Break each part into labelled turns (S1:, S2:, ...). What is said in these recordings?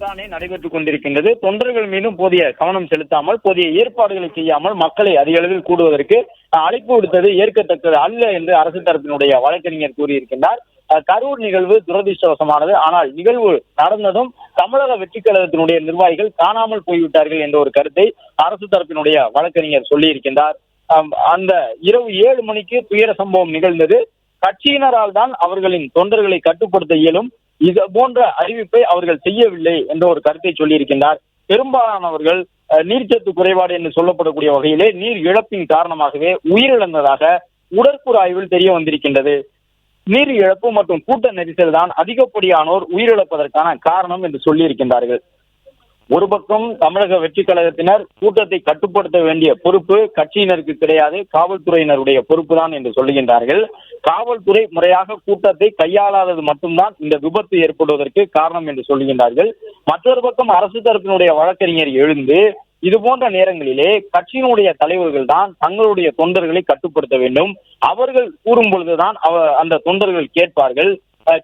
S1: தானே நடைபெற்றுக் கொண்டிருக்கின்றது. தொண்டர்கள் மீதும் போதிய கவனம் செலுத்தாமல், போதிய ஏற்பாடுகளை செய்யாமல் மக்களை அதிக அளவில் கூடுவதற்கு அழைப்பு விடுத்தது ஏற்கத்தக்கது அல்ல என்று அரசு தரப்பினுடைய வழக்கறிஞர் கூறியிருக்கின்றார். கரூர் நிகழ்வு துரதிருஷ்டவசமானது. ஆனால் நிகழ்வு நடந்ததும் தமிழக வெற்றி கழகத்தினுடைய நிர்வாகிகள் காணாமல் போய்விட்டார்கள் என்ற ஒரு கருத்தை அரசு தரப்பினுடைய வழக்கறிஞர் சொல்லியிருக்கின்றார். அந்த இரவு 7 மணிக்கு துயர சம்பவம் நிகழ்ந்தது. கட்சியினரால் தான் அவர்களின் தொண்டர்களை கட்டுப்படுத்த இயலும், இது போன்ற அறிவிப்பை அவர்கள் செய்யவில்லை என்ற ஒரு கருத்தை சொல்லியிருக்கின்றார். பெரும்பாலானவர்கள் நீர்ச்சத்து குறைபாடு என்று சொல்லப்படக்கூடிய வகையிலே நீர் இழப்பின் காரணமாகவே உயிரிழந்ததாக உடற்கூறு ஆய்வில் தெரிய வந்திருக்கின்றது. நீர் இழப்பு மற்றும் கூட்ட நெரிசல் தான் அதிகப்படியானோர் உயிரிழப்பதற்கான காரணம் என்று சொல்லியிருக்கின்றார்கள். ஒரு பக்கம் தமிழக வெற்றி கழகத்தினர் கூட்டத்தை கட்டுப்படுத்த வேண்டிய பொறுப்பு கட்சியினருக்கு கிடையாது, காவல்துறையினருடைய பொறுப்பு தான் என்று சொல்லுகின்றார்கள். காவல்துறை முறையாக கூட்டத்தை கையாளாதது மட்டும்தான் இந்த விபத்து ஏற்படுவதற்கு காரணம் என்று சொல்லுகின்றார்கள். மற்றொரு பக்கம் அரசு தரப்பினுடைய வழக்கறிஞர் எழுந்து இது போன்ற நேரங்களிலே கட்சியினுடைய தலைவர்கள் தான் தங்களுடைய தொண்டர்களை கட்டுப்படுத்த வேண்டும், அவர்கள் கூறும் பொழுதுதான் அந்த தொண்டர்கள் கேட்பார்கள்,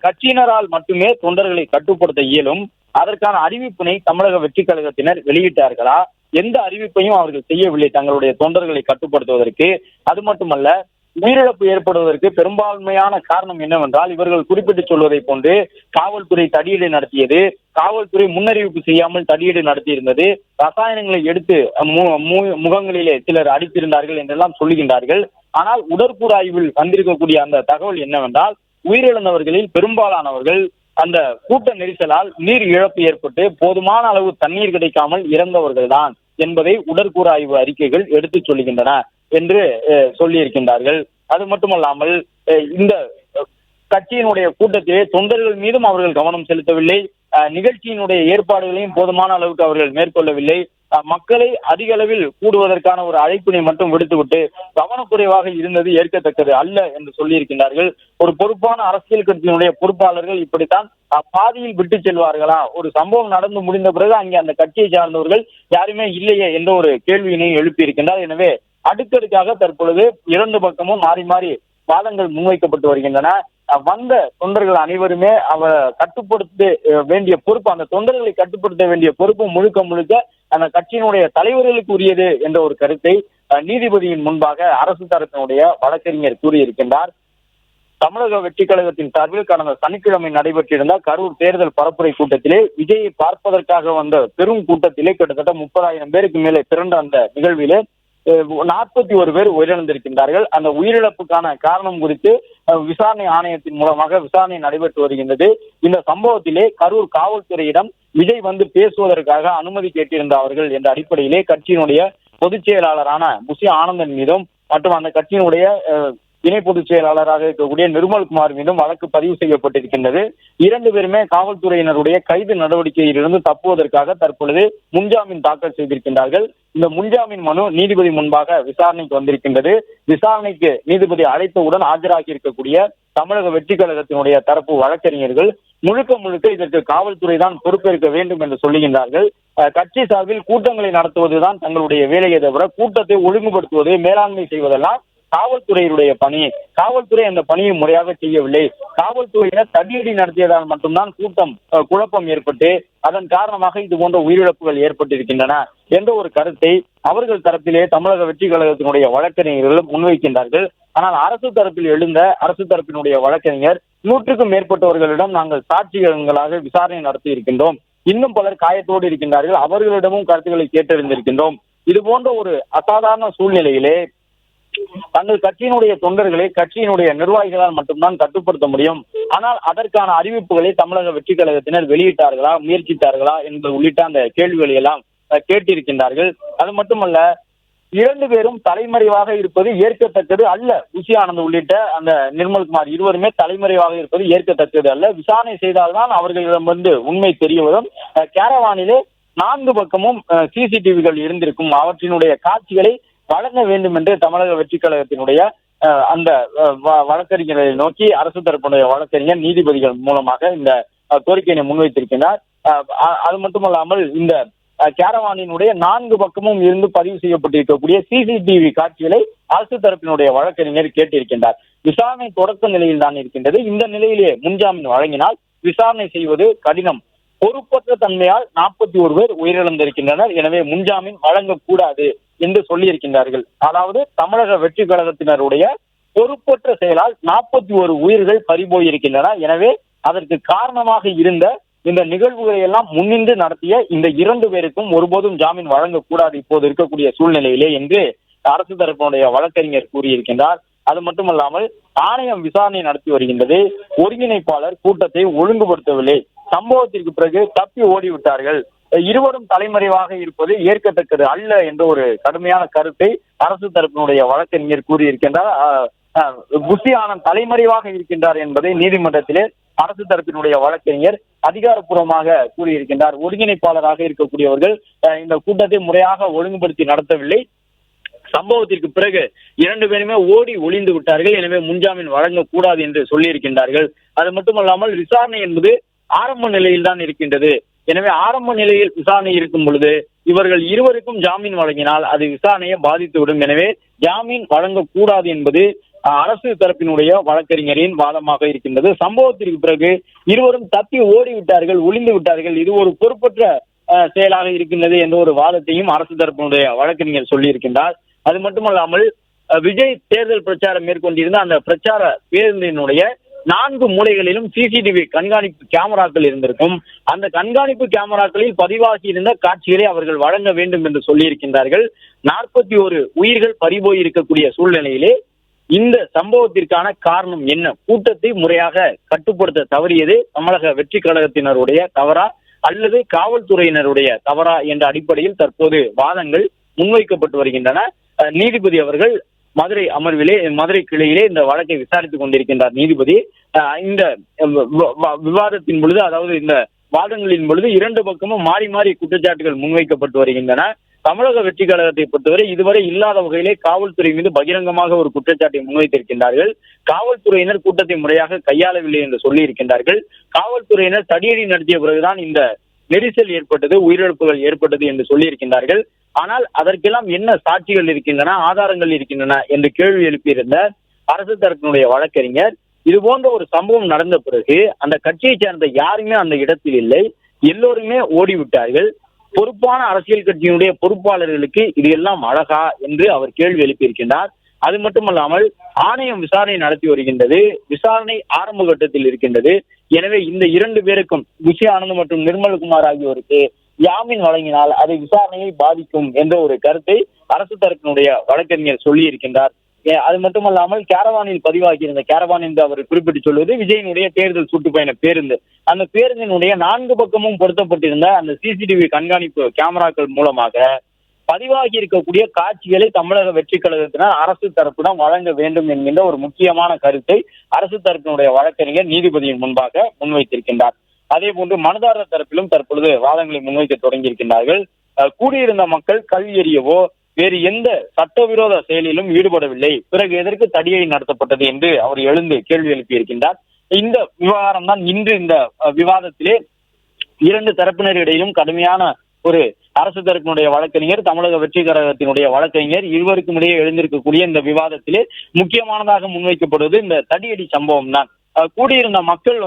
S1: கட்சியினரால் மட்டுமே தொண்டர்களை கட்டுப்படுத்த இயலும், அதற்கான அறிவிப்பினை தமிழக வெற்றி கழகத்தினர் வெளியிட்டார்களா? எந்த அறிவிப்பையும் அவர்கள் செய்யவில்லை தங்களுடைய தொண்டர்களை கட்டுப்படுத்துவதற்கு. அது மட்டுமல்ல, உயிரிழப்பு ஏற்படுவதற்கு பெரும்பான்மையான காரணம் என்னவென்றால், இவர்கள் குறிப்பிட்டு சொல்வதை போன்று காவல்துறை தடியீடு நடத்தியது, காவல்துறை முன்னறிவிப்பு செய்யாமல் தடியீடு நடத்தியிருந்தது, ரசாயனங்களை எடுத்து முகங்களிலே சிலர் அடித்திருந்தார்கள் என்றெல்லாம் சொல்லுகின்றார்கள். ஆனால் உடற்கூறு ஆய்வில் வந்திருக்கக்கூடிய அந்த தகவல் என்னவென்றால், உயிரிழந்தவர்களில் பெரும்பாலானவர்கள் அந்த கூட்ட நெரிசலால் நீர் இழப்பு ஏற்பட்டு போதுமான அளவு தண்ணீர் கிடைக்காமல் இறந்தவர்கள் தான் என்பதை உடற்கூறு ஆய்வு அறிக்கைகள் எடுத்துச் சொல்லுகின்றன என்று சொல்லியிருக்கின்றார்கள். அது மட்டுமல்லாமல், இந்த கட்சியினுடைய கூட்டத்திலே தொண்டர்கள் மீதும் அவர்கள் கவனம் செலுத்தவில்லை, நிகழ்ச்சியினுடைய ஏற்பாடுகளையும் போதுமான அளவுக்கு அவர்கள் மேற்கொள்ளவில்லை, மக்களை அதிக அளவில் கூடுவதற்கான ஒரு அழைப்பினை மட்டும் விடுத்துவிட்டு கவனக்குறைவாக இருந்தது ஏற்கத்தக்கது அல்ல என்று சொல்லியிருக்கின்றார்கள். ஒரு பொறுப்பான அரசியல் கட்சியினுடைய பொறுப்பாளர்கள் இப்படித்தான் பாதியில் விட்டு செல்வார்களா? ஒரு சம்பவம் நடந்து முடிந்த பிறகு அங்கே அந்த கட்சியை சார்ந்தவர்கள் யாருமே இல்லையே என்ற ஒரு கேள்வியினை எழுப்பியிருக்கின்றார். எனவே அடுக்கடுக்காக தற்பொழுது 2 பக்கமும் மாறி மாறி வாதங்கள் முன்வைக்கப்பட்டு வருகின்றன. வந்த தொண்டர்கள் அனைவருமே கட்டுப்படுத்த வேண்டிய பொறுப்பு, அந்த தொண்டர்களை கட்டுப்படுத்த வேண்டிய பொறுப்பு முழுக்க முழுக்க அந்த கட்சியினுடைய தலைவர்களுக்கு உரியது என்ற ஒரு கருத்தை நீதிபதியின் முன்பாக அரசு தரப்பினுடைய வழக்கறிஞர் கூறியிருக்கின்றார். தமிழக வெற்றி கழகத்தின் சார்பில் கடந்த சனிக்கிழமை நடைபெற்றிருந்த கரூர் தேர்தல் பரப்புரை கூட்டத்திலே விஜயை பார்ப்பதற்காக வந்த பெரும் கூட்டத்திலே கிட்டத்தட்ட 30,000 பேருக்கு மேலே திரண்ட அந்த நிகழ்விலே 41 பேர் உயிரிழந்திருக்கின்றார்கள். அந்த உயிரிழப்புக்கான காரணம் குறித்து விசாரணை ஆணையத்தின் மூலமாக விசாரணை நடைபெற்று வருகின்றது. இந்த சம்பவத்திலே கரூர் காவல்துறையிடம் விஜய் வந்து பேசுவதற்காக அனுமதி கேட்டிருந்த அவர்கள் என்ற அடிப்படையிலே கட்சியினுடைய பொதுச் செயலாளரான புசி ஆனந்தன் மீதும் மற்றும் அந்த கட்சியினுடைய இணை பொதுச் செயலாளராக இருக்கக்கூடிய நிர்மல்குமார் மீதும் வழக்கு பதிவு செய்யப்பட்டிருக்கின்றது. 2 பேருமே காவல்துறையினருடைய கைது நடவடிக்கையிலிருந்து தப்புவதற்காக தற்பொழுது முன்ஜாமீன் தாக்கல் செய்திருக்கின்றார்கள். இந்த முன்ஜாமீன் மனு நீதிபதி முன்பாக விசாரணைக்கு வந்திருக்கின்றது. விசாரணைக்கு நீதிபதி அழைத்தவுடன் ஆஜராகி இருக்கக்கூடிய தமிழக வெற்றி கழகத்தினுடைய தரப்பு வழக்கறிஞர்கள் முழுக்க முழுக்க இதற்கு காவல்துறை தான் பொறுப்பேற்க வேண்டும் என்று சொல்லுகின்றார்கள். கட்சி சார்பில் கூட்டங்களை நடத்துவதுதான் தங்களுடைய வேலையை தவிர கூட்டத்தை ஒழுங்குபடுத்துவது, மேலாண்மை செய்வதெல்லாம் காவல்துறையினுடைய பணி. காவல்துறை அந்த பணியை முறையாக செய்யவில்லை. காவல்துறையினர் தடியடி நடத்தியதால் மட்டும்தான் கூட்டம் குழப்பம் ஏற்பட்டு அதன் காரணமாக இது போன்ற உயிரிழப்புகள் ஏற்பட்டிருக்கின்றன என்ற ஒரு கருத்தை அவர்கள் தரப்பிலே தமிழக வெற்றி கழகத்தினுடைய வழக்கறிஞர்கள் முன்வைக்கின்றார்கள். ஆனால் அரசு தரப்பில் எழுந்த அரசு தரப்பினுடைய வழக்கறிஞர் 100க்கும் மேற்பட்டவர்களிடம் நாங்கள் சாட்சியங்களாக விசாரணை நடத்தி இருக்கின்றோம், இன்னும் பலர் காயத்தோடு இருக்கின்றார்கள், அவர்களிடமும் கருத்துக்களை கேட்டறிந்திருக்கின்றோம். இது போன்ற ஒரு அசாதாரண சூழ்நிலையிலே தங்கள் கட்சியினுடைய தொண்டர்களை கட்சியினுடைய நிர்வாகிகளால் மட்டும்தான் கட்டுப்படுத்த முடியும். ஆனால் அதற்கான அறிவிப்புகளை தமிழக வெற்றி கழகத்தினர் வெளியிட்டார்களா, முயற்சித்தார்களா என்பது உள்ளிட்ட அந்த கேள்விகளை எல்லாம் கேட்டிருக்கின்றார்கள். அது மட்டுமல்ல, 2 பேரும் தலைமறைவாக இருப்பது ஏற்கத்தக்கது அல்ல. புசி ஆனந்த் உள்ளிட்ட அந்த நிர்மல்குமார் இருவருமே தலைமறைவாக இருப்பது ஏற்கத்தக்கது அல்ல. விசாரணை செய்தால்தான் அவர்களிடம் வந்து உண்மை தெரிய வரும். கேரவானிலே 4 பக்கமும் சிசிடிவிகள் இருந்திருக்கும், அவற்றினுடைய காட்சிகளை வழங்க வேண்டும் என்று தமிழக வெற்றி கழகத்தினுடைய அந்த வழக்கறிஞரை நோக்கி அரசு தரப்புடைய வழக்கறிஞர் நீதிபதிகள் மூலமாக இந்த கோரிக்கையை முன்வைத்திருக்கிறார். அது மட்டுமல்லாமல் இந்த கேரவானினுடைய 4 பக்கமும் இருந்து பதிவு செய்யப்பட்டிருக்கக்கூடிய சிசிடிவி காட்சிகளை அரசு தரப்பினுடைய வழக்கறிஞர் கேட்டிருக்கின்றார். விசாரணை தொடக்க நிலையில் தான் இருக்கின்றது. இந்த நிலையிலே முன்ஜாமீன் வழங்கினால் விசாரணை செய்வது கடினம். பொறுப்பற்ற தன்மையால் 41 பேர் உயிரிழந்திருக்கின்றனர். எனவே முன்ஜாமீன் வழங்கக்கூடாது என்று சொல்லியிருக்கின்றார்கள். அதாவது தமிழக வெற்றி கழகத்தினருடைய பொறுப்பற்ற செயலால் 41 உயிர்கள் பறிபோயிருக்கின்றன. எனவே அதற்கு காரணமாக இருந்த இந்த நிகழ்வுகளை எல்லாம் முன்னின்று நடத்திய இந்த 2 பேருக்கும் ஒருபோதும் ஜாமீன் வழங்கக்கூடாது இப்போது இருக்கக்கூடிய சூழ்நிலையிலே என்று அரசு தரப்பினுடைய வழக்கறிஞர் கூறியிருக்கின்றார். அது மட்டுமல்லாமல் ஆணையம் விசாரணை நடத்தி வருகின்றது. ஒருங்கிணைப்பாளர் கூட்டத்தை ஒழுங்குபடுத்தவில்லை. சம்பவத்திற்கு பிறகு தப்பி ஓடிவிட்டார்கள். இருவரும் தலைமறைவாக இருப்பது ஏற்கத்தக்கது அல்ல என்ற ஒரு கடுமையான கருத்தை அரசு தரப்பினுடைய வழக்கறிஞர் கூறியிருக்கின்றார். புஷி ஆனந்த் தலைமறைவாக இருக்கின்றார் என்பதை நீதிமன்றத்திலே அரசு தரப்பினுடைய வழக்கறிஞர் அதிகாரப்பூர்வமாக கூறியிருக்கின்றார். ஒருங்கிணைப்பாளராக இருக்கக்கூடியவர்கள் இந்த கூட்டத்தை முறையாக ஒழுங்குபடுத்தி நடத்தவில்லை. சம்பவத்திற்கு பிறகு 2 பேருமே ஓடி ஒளிந்து விட்டார்கள். எனவே முன்ஜாமீன் வழங்கக்கூடாது என்று சொல்லியிருக்கின்றார்கள். அது மட்டுமல்லாமல் விசாரணை என்பது ஆரம்ப நிலையில் தான் இருக்கின்றது. எனவே ஆரம்ப நிலையில் விசாரணை இருக்கும் பொழுது இவர்கள் இருவருக்கும் ஜாமீன் வழங்கினால் அது விசாரணையை பாதித்துவிடும். எனவே ஜாமீன் வழங்கக்கூடாது என்பது அரசு தரப்பினுடைய வழக்கறிஞரின் வாதமாக இருக்கின்றது. சம்பவத்திற்கு பிறகு இருவரும் தப்பி ஓடிவிட்டார்கள், ஒளிந்து விட்டார்கள், இது ஒரு பொறுப்பற்ற செயலாக இருக்கின்றது என்ற ஒரு வாதத்தையும் அரசு தரப்பினுடைய வழக்கறிஞர் சொல்லியிருக்கின்றார். அது மட்டுமல்லாமல் விஜய் தேர்தல் பிரச்சாரம் மேற்கொண்டிருந்த அந்த பிரச்சார பேருந்தினுடைய 4 மூலைகளிலும் சிசிடிவி கண்காணிப்பு கேமராக்கள் இருந்திருக்கும். அந்த கண்காணிப்பு கேமராக்களில் பதிவாகி இருந்த காட்சிகளை அவர்கள் வழங்க வேண்டும் என்று சொல்லியிருக்கின்றார்கள். 41 உயிர்கள் பறிபோய் இருக்கக்கூடிய சூழ்நிலையிலே இந்த சம்பவத்திற்கான காரணம் என்ன? கூட்டத்தை முறையாக கட்டுப்படுத்த தவறியது தமிழக வெற்றி கழகத்தினருடைய தவறா அல்லது காவல்துறையினருடைய தவறா என்ற அடிப்படையில் தற்போது வாதங்கள் முன்வைக்கப்பட்டு வருகின்றன. நீதிபதி அவர்கள் மதுரை கிளையிலே இந்த வழக்கை விசாரித்துக் கொண்டிருக்கின்றார். நீதிபதி இந்த விவாதத்தின் பொழுது, அதாவது இந்த வாதங்களின் பொழுது 2 பக்கமும் மாறி மாறி குற்றச்சாட்டுகள் முன்வைக்கப்பட்டு வருகின்றன. தமிழக வெற்றி கழகத்தை பொறுத்தவரை இதுவரை இல்லாத வகையிலே காவல்துறை மீது பகிரங்கமாக ஒரு குற்றச்சாட்டை முன்வைத்திருக்கின்றார்கள். காவல்துறையினர் கூட்டத்தை முறையாக கையாளவில்லை என்று சொல்லி இருக்கின்றார்கள். காவல்துறையினர் தடியடி நடத்திய பிறகுதான் இந்த நெரிசல் ஏற்பட்டது, உயிரிழப்புகள் ஏற்பட்டது என்று சொல்லி இருக்கின்றார்கள். ஆனால் அதற்கெல்லாம் என்ன சாட்சிகள் இருக்கின்றன, ஆதாரங்கள் இருக்கின்றன என்று கேள்வி எழுப்பியிருந்த அரசு தரப்பினுடைய வழக்கறிஞர், இது போன்ற ஒரு சம்பவம் நடந்த பிறகு அந்த கட்சியை சேர்ந்த யாருமே அந்த இடத்தில் இல்லை, எல்லோருமே ஓடிவிட்டார்கள். பொறுப்பான அரசியல் கட்சியினுடைய பொறுப்பாளர்களுக்கு இது எல்லாம் அழகா என்று அவர் கேள்வி எழுப்பியிருக்கின்றார். அது மட்டுமல்லாமல் ஆணையம் விசாரணை நடத்தி வருகின்றது. விசாரணை ஆரம்ப கட்டத்தில் இருக்கின்றது. எனவே இந்த 2 பேருக்கும், புஷி ஆனந்த் மற்றும் நிர்மல்குமார் ஆகியோருக்கு ஜாமீன் வழங்கினால் அது விசாரணையை பாதிக்கும் என்ற ஒரு கருத்தை அரசு தரப்பினுடைய வழக்கறிஞர் சொல்லி இருக்கின்றார். அது மட்டுமல்லாமல் கேரவானில் பதிவாகியிருந்த, கேரவான் என்று அவர் குறிப்பிட்டு சொல்வது விஜயனுடைய தேர்தல் சுற்றுப்பயண பேருந்து, அந்த பேருந்தினுடைய 4 பக்கமும் பொருத்தப்பட்டிருந்த அந்த சிசிடிவி கண்காணிப்பு கேமராக்கள் மூலமாக பதிவாகி இருக்கக்கூடிய காட்சிகளை தமிழக வெற்றி கழகத்தினர் அரசு தரப்பிடம் வழங்க வேண்டும் என்கின்ற ஒரு முக்கியமான கருத்தை அரசு தரப்பினுடைய வழக்கறிஞர் நீதிபதியின் முன்பாக முன்வைத்திருக்கின்றார். அதே போன்று மனுதாரர் தரப்பிலும் தற்பொழுது வாதங்களை முன்வைக்க தொடங்கியிருக்கின்றார்கள். கூடியிருந்த மக்கள் கல் எறியவோ வேறு எந்த சட்டவிரோத செயலிலும் ஈடுபடவில்லை, பிறகு எதற்கு தடியடி நடத்தப்பட்டது என்று அவர் எழுந்து கேள்வி எழுப்பியிருக்கின்றார். இந்த விவகாரம் தான் இன்று இந்த விவாதத்திலே 2 தரப்பினரிடையிலும் கடுமையான ஒரு அரசு தரப்பினுடைய வழக்கறிஞர், தமிழக வெற்றி கழகத்தினுடைய வழக்கறிஞர் இருவருக்கும் இடையே எழுந்திருக்கக்கூடிய இந்த விவாதத்திலே முக்கியமானதாக முன்வைக்கப்படுவது இந்த தடியடி சம்பவம் தான். கூடியிருந்த மக்கள்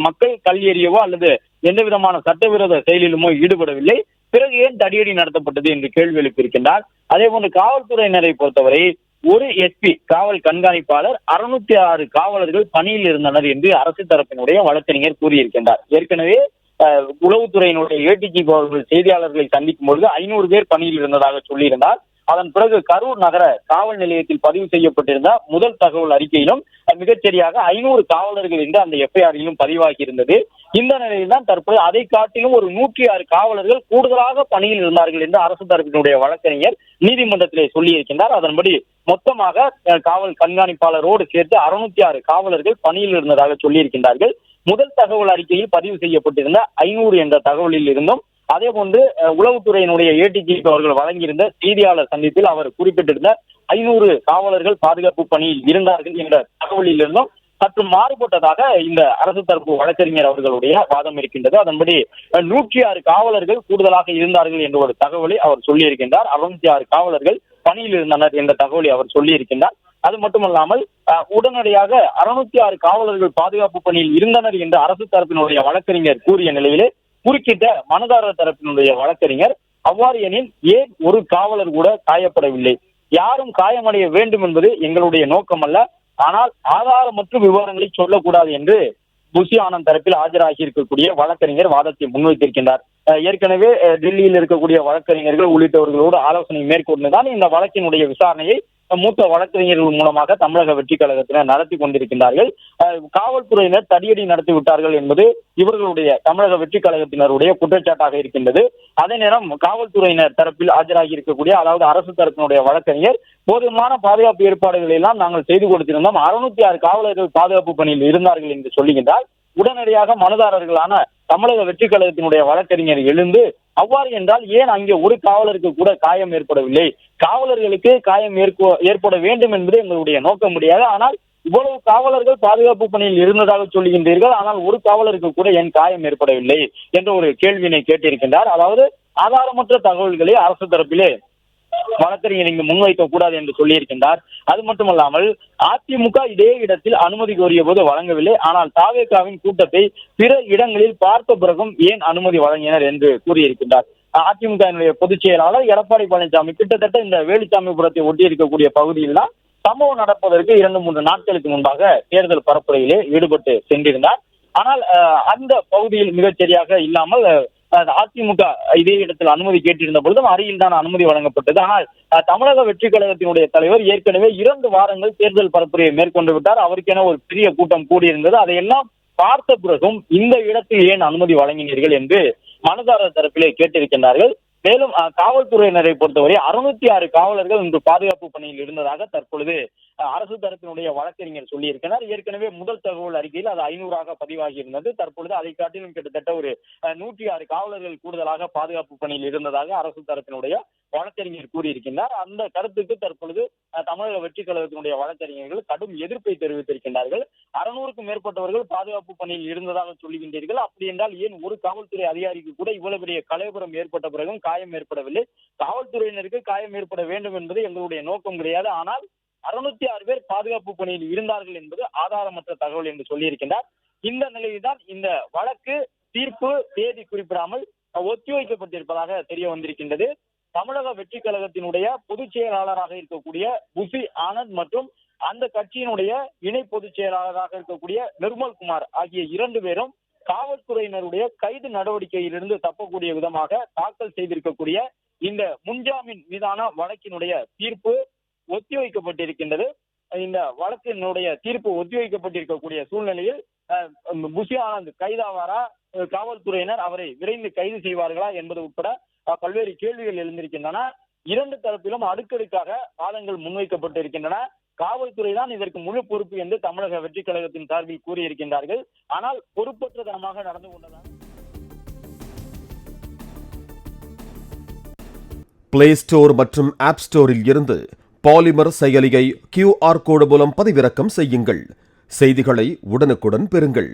S1: மக்கள் கல் எறியவோ அல்லது எந்த விதமான சட்டவிரோத செயலிலுமோ ஈடுபடவில்லை, பிறகு ஏன் தடியடி நடத்தப்பட்டது என்று கேள்வி எழுப்பியிருக்கின்றார். அதே போன்று காவல்துறையினரை பொறுத்தவரை ஒரு எஸ்பி காவல் கண்காணிப்பாளர் 606 காவலர்கள் பணியில் இருந்தனர் என்று அரசு தரப்பினுடைய வழக்கறிஞர் கூறியிருக்கின்றார். ஏற்கனவே உளவுத்துறையினுடைய ஏடிஜிபி அவர்கள் செய்தியாளர்களை சந்திக்கும் பொழுது 500 பேர் பணியில் இருந்ததாக சொல்லியிருந்தார். அதன் பிறகு கரூர் நகர காவல் நிலையத்தில் பதிவு செய்யப்பட்டிருந்த முதல் தகவல் அறிக்கையிலும் மிகச்சரியாக 500 காவலர்கள் என்று அந்த எஃப்ஐஆரிலும் பதிவாகி இருந்தது. இந்த நிலையில் தான் தற்போது அதை காட்டிலும் ஒரு 106 காவலர்கள் கூடுதலாக பணியில் இருந்தார்கள் என்று அரசு தரப்பினுடைய வழக்கறிஞர் நீதிமன்றத்திலே சொல்லியிருக்கின்றார். அதன்படி மொத்தமாக காவல் கண்காணிப்பாளரோடு சேர்த்து 606 காவலர்கள் பணியில் இருந்ததாக சொல்லியிருக்கின்றார்கள். முதல் தகவல் அறிக்கையில் பதிவு செய்யப்பட்டிருந்த 500 என்ற தகவலில் இருந்தும், அதே போன்று உளவுத்துறையினுடைய ஏடிஜிபி அவர்கள் வழங்கியிருந்த செய்தியாளர் சந்திப்பில் அவர் குறிப்பிட்டிருந்த 500 காவலர்கள் பாதுகாப்பு பணியில் இருந்தார்கள் என்ற தகவலில் இருந்தும் சற்று மாறுபட்டதாக இந்த அரசு தரப்பு வழக்கறிஞர் அவர்களுடைய வாதம் இருக்கின்றது. அதன்படி 106 காவலர்கள் கூடுதலாக இருந்தார்கள் என்ற ஒரு தகவலை அவர் சொல்லியிருக்கின்றார். 66 காவலர்கள் பணியில் இருந்தனர் என்ற தகவலை அவர் சொல்லியிருக்கின்றார். அது மட்டுமல்லாமல் உடனடியாக 606 காவலர்கள் பாதுகாப்பு பணியில் இருந்தனர் என்று அரசு தரப்பினுடைய வழக்கறிஞர் கூறிய நிலையிலே குறுக்கிட்ட மனுதாரர் தரப்பினுடைய வழக்கறிஞர், அவ்வாறு எனில் ஏன் ஒரு காவலர் கூட காயப்படவில்லை? யாரும் காயமடைய வேண்டும் என்பது எங்களுடைய நோக்கம் அல்ல. ஆனால் ஆதாரமற்ற விவரங்களை சொல்லக்கூடாது என்று புஷி ஆனந்த் தரப்பில் ஆஜராகி இருக்கக்கூடிய வழக்கறிஞர் வாதத்தை முன்வைத்திருக்கின்றார். ஏற்கனவே டெல்லியில் இருக்கக்கூடிய வழக்கறிஞர்கள் உள்ளிட்டவர்களோடு ஆலோசனை மேற்கொண்டுதான் இந்த வழக்கினுடைய விசாரணையை மூத்த வழக்கறிஞர்கள் மூலமாக தமிழக வெற்றி கழகத்தினர் நடத்தி கொண்டிருக்கின்றார்கள். காவல்துறையினர் தடியடி நடத்தி விட்டார்கள் என்பது இவர்களுடைய தமிழக வெற்றி கழகத்தினருடைய குற்றச்சாட்டாக இருக்கின்றது. அதே நேரம் காவல்துறையினர் தரப்பில் ஆஜராகி இருக்கக்கூடிய, அதாவது அரசு தரப்பினுடைய வழக்கறிஞர், போதுமான பாதுகாப்பு ஏற்பாடுகளை எல்லாம் நாங்கள் செய்து கொடுத்திருந்தோம், 606 காவலர்கள் பாதுகாப்பு பணியில் இருந்தார்கள் என்று சொல்லுகின்றார். உடனடியாக மனுதாரர்களான தமிழக வெற்றி கழகத்தினுடைய வழக்கறிஞர் எழுந்து, அவ்வாறு என்றால் ஏன் அங்கே ஒரு காவலருக்கு கூட காயம் ஏற்படவில்லை? காவலர்களுக்கு காயம் ஏற்பட வேண்டும் என்பது எங்களுடைய நோக்கம் முடியாது. ஆனால் இவ்வளவு காவலர்கள் பாதுகாப்பு பணியில் இருந்ததாக சொல்லுகின்றீர்கள், ஆனால் ஒரு காவலருக்கு கூட ஏன் காயம் ஏற்படவில்லை என்ற ஒரு கேள்வியினை கேட்டிருக்கின்றார். அதாவது ஆதாரமற்ற தகவல்களை அரசு தரப்பிலே வழக்கறிஞர் இங்கு முன்வைக்க கூடாது என்று சொல்லியிருக்கின்றார். அது மட்டுமல்லாமல் அதிமுக இதே இடத்தில் அனுமதி கோரிய போது வழங்கவில்லை, ஆனால் தாவேகாவின் கூட்டத்தை பிற இடங்களில் பார்த்த பிறகும் ஏன் அனுமதி வழங்கினர் என்று கூறியிருக்கின்றார். அதிமுக பொதுச் செயலாளர் எடப்பாடி பழனிசாமி கிட்டத்தட்ட இந்த வேலுச்சாமிபுரத்தை ஒட்டி இருக்கக்கூடிய பகுதியில் தான் சம்பவம் நடப்பதற்கு 2-3 நாட்களுக்கு முன்பாக தேர்தல் பரப்புரையிலே ஈடுபட்டு சென்றிருந்தார். ஆனால் அந்த பகுதியில் மிகச்சரியாக இல்லாமல் அதிமுக இதே இடத்தில் அனுமதி கேட்டிருந்த பொழுதும் அருகில் தான் அனுமதி வழங்கப்பட்டது. ஆனால் தமிழக வெற்றி கழகத்தினுடைய தலைவர் ஏற்கனவே 2 வாரங்கள் தேர்தல் பரப்புரையை மேற்கொண்டு விட்டார். அவருக்கென ஒரு பெரிய கூட்டம் கூடியிருந்தது. அதையெல்லாம் பார்த்த பிறகும் இந்த இடத்தில் ஏன் அனுமதி வழங்கினீர்கள் என்று மனுதாரர் தரப்பிலே கேட்டிருக்கின்றார்கள். மேலும் காவல்துறையினரை பொறுத்தவரை 606 காவலர்கள் இன்று பாதுகாப்பு பணியில் இருந்ததாக தற்பொழுது அரசு தரப்பினுடைய வழக்கறிஞர் சொல்லியிருக்கிறார். ஏற்கனவே முதல் தகவல் அறிக்கையில் அது 500ஆக பதிவாகி இருந்தது. தற்பொழுது அதை காட்டிலும் கிட்டத்தட்ட ஒரு 106 காவலர்கள் கூடுதலாக பாதுகாப்பு பணியில் இருந்ததாக அரசு தரப்பினுடைய வழக்கறிஞர் கூறியிருக்கின்றார். அந்த கருத்துக்கு தற்பொழுது தமிழக வெற்றி கழகத்தினுடைய வழக்கறிஞர்கள் கடும் எதிர்ப்பை தெரிவித்திருக்கின்றார்கள். 600க்கும் மேற்பட்டவர்கள் பாதுகாப்பு பணியில் இருந்ததாக சொல்லுகின்றீர்கள், அப்படி என்றால் ஏன் ஒரு காவல்துறை அதிகாரிக்கு கூட இவ்வளவு பெரிய கலவரம் ஏற்பட்ட பிறகும் காயம் ஏற்படவில்லை? காவல்துறையினருக்கு காயம் ஏற்பட வேண்டும் என்பது எங்களுடைய நோக்கம் கிடையாது. ஆனால் 606 பேர் பாதுகாப்பு பணியில் இருந்தார்கள் என்பது ஆதாரமற்ற தகவல் என்று சொல்லியிருக்கின்றார். இந்த நிலையில்தான் இந்த வழக்கு தீர்ப்பு தேதி குறிப்பிடாமல் ஒத்திவைக்கப்பட்டிருப்பதாக தெரிய வந்திருக்கின்றது. தமிழக வெற்றி கழகத்தினுடைய பொதுச் செயலாளராக இருக்கக்கூடிய புஷி ஆனந்த் மற்றும் அந்த கட்சியினுடைய இணை பொதுச் செயலாளராக இருக்கக்கூடிய நிர்மல்குமார் ஆகிய 2 பேரும் காவல்துறையினருடைய கைது நடவடிக்கையிலிருந்து தப்பக்கூடிய விதமாக தாக்கல் செய்திருக்கக்கூடிய இந்த முன்ஜாமீன் மீதான வழக்கினுடைய தீர்ப்பு ஒத்திவைக்கப்பட்டிருக்கின்றது. இந்த வழக்கினுடைய தீர்ப்பு ஒத்திவைக்கப்பட்டிருக்கக்கூடிய சூழ்நிலையில் புஷி ஆனந்த் கைதாவாரா, காவல்துறையினர் அவரை விரைந்து கைது செய்வார்களா என்பது உட்பட பல்வேறு கேள்விகள் எழுந்திருக்கின்றன. 2 தரப்பிலும் அடுக்கடுக்காக வாதங்கள் முன்வைக்கப்பட்டிருக்கின்றன. காவல்துறை தான் இதற்கு முழு பொறுப்பு என்று தமிழக வெற்றி கழகத்தின் சார்பில் கூறியிருக்கின்றார்கள். ஆனால் பொறுப்பற்றதனமாக நடந்து கொண்டதாக
S2: பிளே ஸ்டோர் மற்றும் ஆப் ஸ்டோரில் இருந்து பாலிமர் செயலியை QR கோடு மூலம் பதிவிறக்கம் செய்யுங்கள். செய்திகளை உடனுக்குடன் பெறுங்கள்.